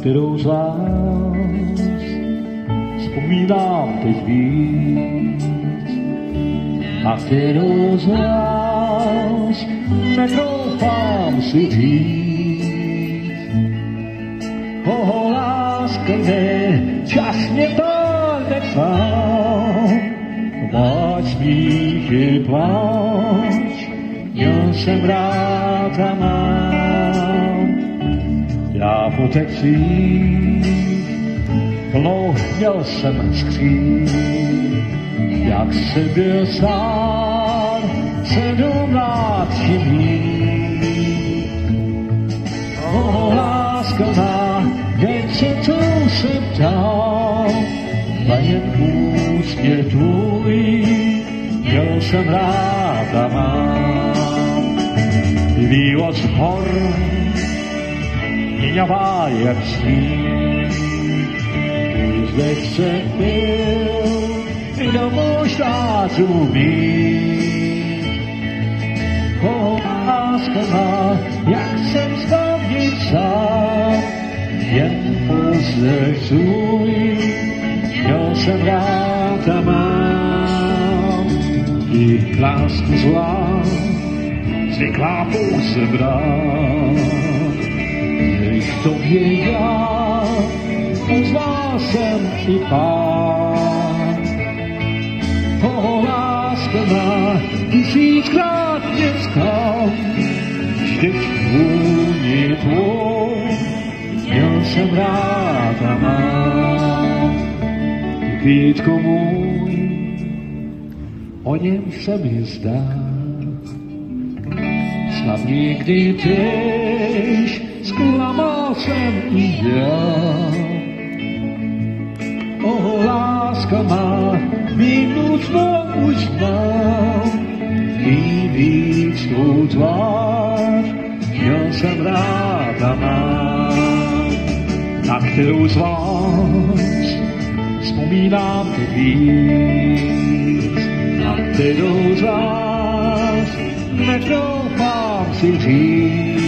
kterou z vás vzpomínám teď víc a kterou z vás netroufám si říct. Láska mé, čas mě to nechám, máš smíchy pláč, měl jsem rád a mám. Já po tecích plnou měl jsem skříň, jak jsem byl sám 17 mít. Láska má, jen se tu jsem dal, a jen úsměv tvůj, měl jsem rád a mám. Vývoz hor, měňavá jak sníh, tvůj zdech jsem byl, kdo možná zumít. Láska má, jak jsem vzpomnit sám, jen pozdech svůj, měl jsem rád a mám. I lásku zlá zvyklá pouze brát, než tobě já uznal jsem i pán. Láska má, tisíckrát mě vzkal, vždyť vůni tvou, měl jsem rád a mám. Ty kvítko můj, o něm se mi zdá, snad nikdy tež zklamal jsem i já. Láska má, minutno už znám, i víc tvou tvář, měl jsem rád a mám. Na kterou z vás vzpomínám teď víc, na kterou z vás netroufám si říct.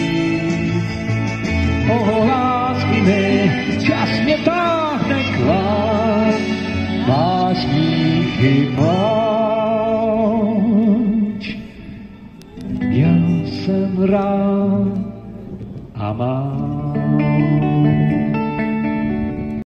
Lásky mé, čas mě táhne k vám, máš smíchy pláč. Měl jsem rád a mám.